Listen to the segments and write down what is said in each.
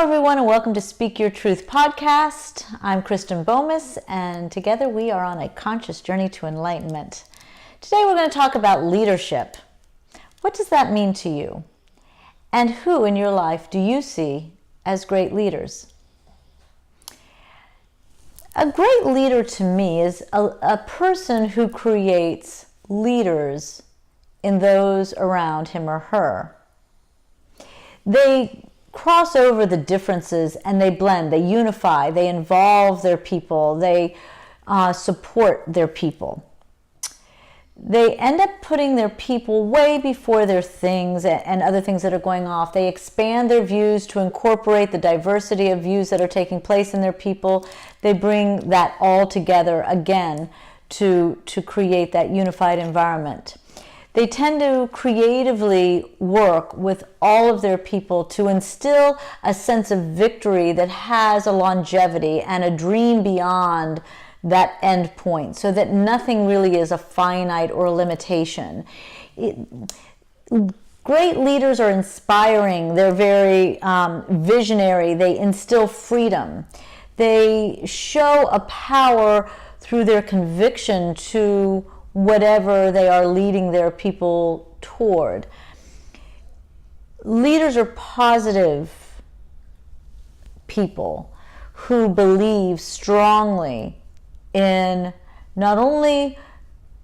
everyone, and welcome to Speak Your Truth podcast. I'm Kristen Bomas, and together we are on a conscious journey to enlightenment. Today we're going to talk about leadership. What does that mean to you? And who in your life do you see as great leaders? A great leader to me is a person who creates leaders in those around him or her. They cross over the differences and they blend, they unify, they involve their people, they support their people. They end up putting their people way before their things and other things that are going off. They expand their views to incorporate the diversity of views that are taking place in their people. They bring that all together again to create that unified environment. They tend to creatively work with all of their people to instill a sense of victory that has a longevity and a dream beyond that end point, so that nothing really is a finite or a limitation. Great leaders are inspiring. They're very visionary. They instill freedom. They show a power through their conviction to whatever they are leading their people toward. Leaders are positive people who believe strongly in not only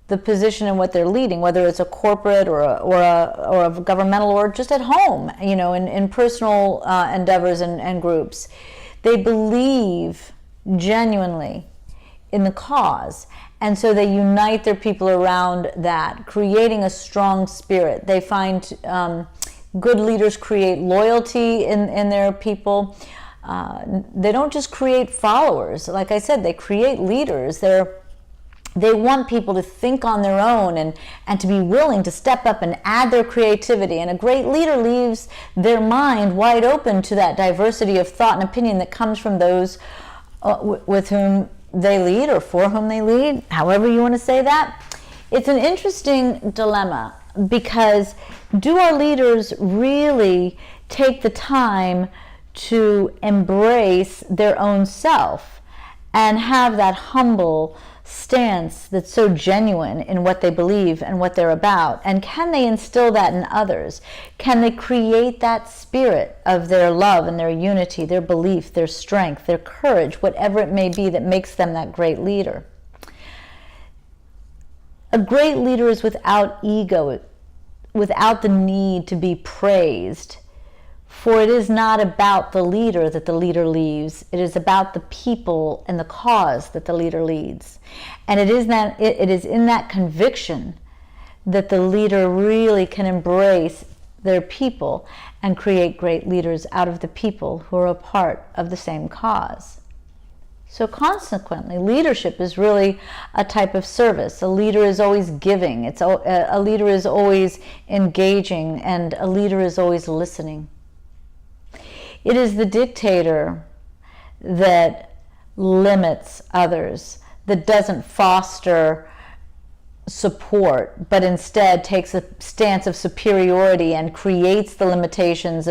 the position and what they're leading, whether it's a corporate or a governmental or just at home, in personal endeavors and groups. They believe genuinely in the cause. And so they unite their people around that, creating a strong spirit. They find good leaders create loyalty in their people. They don't just create followers. Like I said, they create leaders. They want people to think on their own and to be willing to step up and add their creativity. And a great leader leaves their mind wide open to that diversity of thought and opinion that comes from those with whom they lead or for whom they lead, however you want to say that. It's an interesting dilemma, because do our leaders really take the time to embrace their own self and have that humble stance that's so genuine in what they believe and what they're about? And can they instill that in others? Can they create that spirit of their love and their unity, their belief, their strength, their courage, whatever it may be that makes them that great leader? A great leader is without ego, without the need to be praised. For it is not about the leader that the leader leads. It is about the people and the cause that the leader leads. And it is in that conviction that the leader really can embrace their people and create great leaders out of the people who are a part of the same cause. So consequently, leadership is really a type of service. A leader is always giving. A leader is always engaging, and a leader is always listening. It is the dictator that limits others, that doesn't foster support, but instead takes a stance of superiority and creates the limitations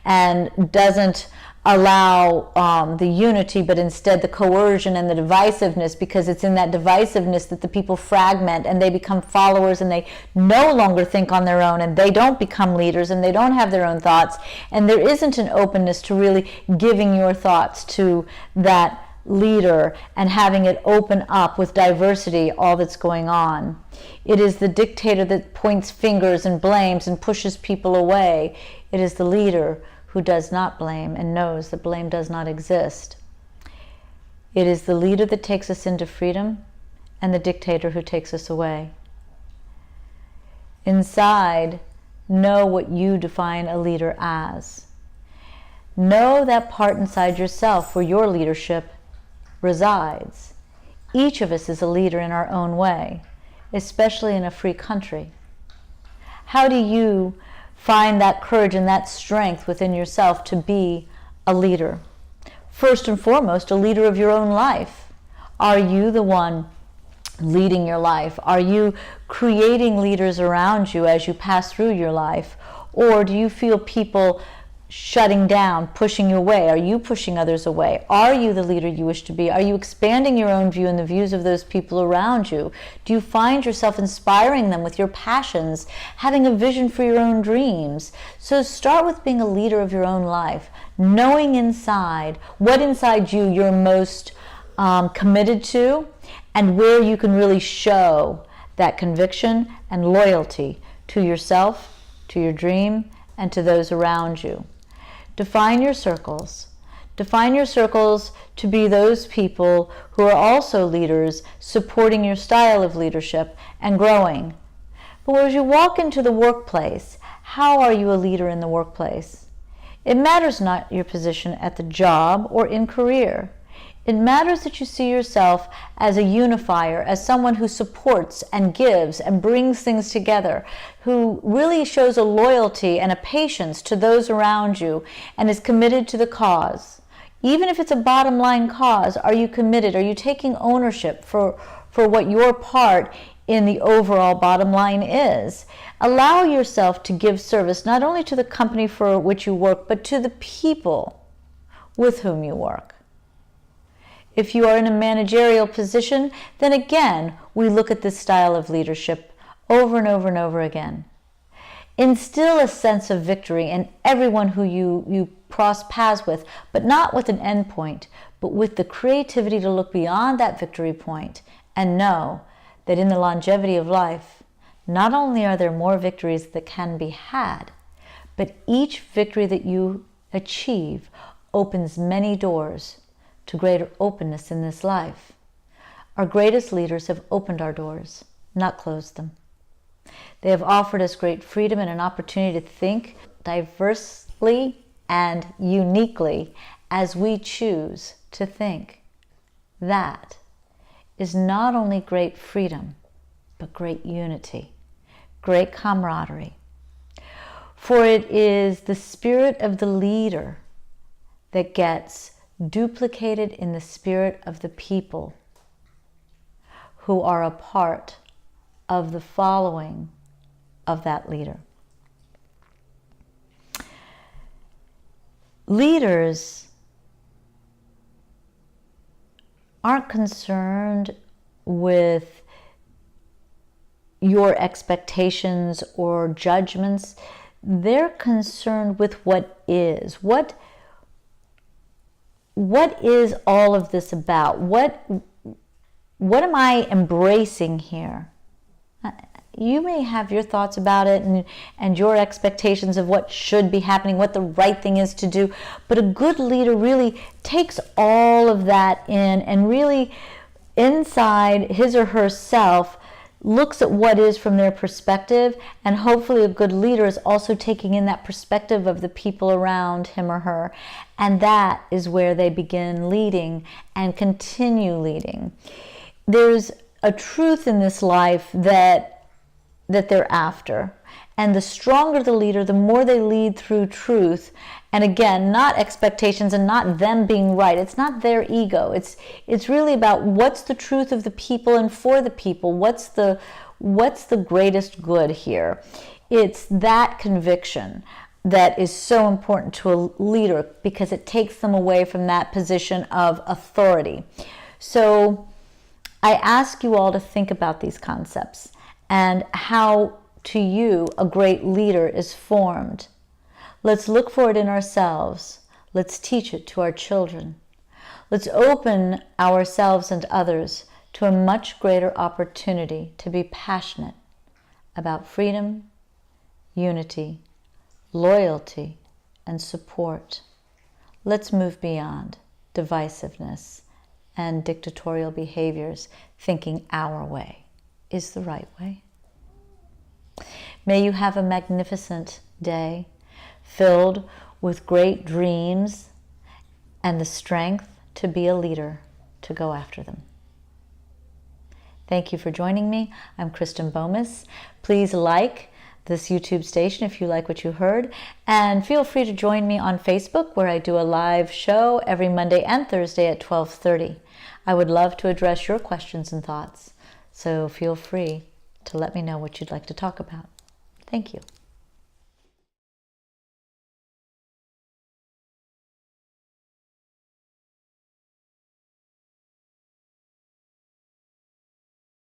and doesn't allow the unity, but instead the coercion and the divisiveness, because it's in that divisiveness that the people fragment and they become followers, and they no longer think on their own, and they don't become leaders, and they don't have their own thoughts, and there isn't an openness to really giving your thoughts to that leader and having it open up with diversity, all that's going on. It is the dictator that points fingers and blames and pushes people away. It is the leader who does not blame and knows that blame does not exist. It is the leader that takes us into freedom and the dictator who takes us away. Inside, know what you define a leader as. Know that part inside yourself where your leadership resides. Each of us is a leader in our own way, especially in a free country. How do you find that courage and that strength within yourself to be a leader? First and foremost, a leader of your own life. Are you the one leading your life? Are you creating leaders around you as you pass through your life? Or do you feel people shutting down, pushing you away? Are you pushing others away? Are you the leader you wish to be? Are you expanding your own view and the views of those people around you? Do you find yourself inspiring them with your passions, having a vision for your own dreams? So start with being a leader of your own life, knowing inside what inside you you're most committed to, and where you can really show that conviction and loyalty to yourself, to your dream, and to those around you. Define your circles. Define your circles to be those people who are also leaders, supporting your style of leadership and growing. But as you walk into the workplace, how are you a leader in the workplace? It matters not your position at the job or in career. It matters that you see yourself as a unifier, as someone who supports and gives and brings things together, who really shows a loyalty and a patience to those around you and is committed to the cause. Even if it's a bottom line cause, are you committed? Are you taking ownership for what your part in the overall bottom line is? Allow yourself to give service not only to the company for which you work, but to the people with whom you work. If you are in a managerial position, then again, we look at this style of leadership over and over and over again. Instill a sense of victory in everyone who you cross paths with, but not with an end point, but with the creativity to look beyond that victory point and know that in the longevity of life, not only are there more victories that can be had, but each victory that you achieve opens many doors to greater openness in this life. Our greatest leaders have opened our doors, not closed them. They have offered us great freedom and an opportunity to think diversely and uniquely as we choose to think. That is not only great freedom, but great unity, great camaraderie. For it is the spirit of the leader that gets duplicated in the spirit of the people who are a part of the following of that leader. Leaders aren't concerned with your expectations or judgments. They're concerned with what is. What is all of this about? What am I embracing here? You may have your thoughts about it and your expectations of what should be happening, what the right thing is to do, but a good leader really takes all of that in and really inside his or herself looks at what is from their perspective, and hopefully a good leader is also taking in that perspective of the people around him or her, and that is where they begin leading and continue leading. There's a truth in this life that they're after, and the stronger the leader, the more they lead through truth, and again, not expectations and not them being right. It's not their ego. It's really about what's the truth of the people and for the people. What's the greatest good here? It's that conviction that is so important to a leader because it takes them away from that position of authority. So I ask you all to think about these concepts and how to you a great leader is formed. Let's look for it in ourselves. Let's teach it to our children. Let's open ourselves and others to a much greater opportunity to be passionate about freedom, unity, loyalty, and support. Let's move beyond divisiveness and dictatorial behaviors, thinking our way is the right way. May you have a magnificent day filled with great dreams and the strength to be a leader, to go after them. Thank you for joining me. I'm Kristen Bomas. Please like this YouTube station if you like what you heard, and feel free to join me on Facebook, where I do a live show every Monday and Thursday at 12:30. I would love to address your questions and thoughts, so feel free to let me know what you'd like to talk about. Thank you.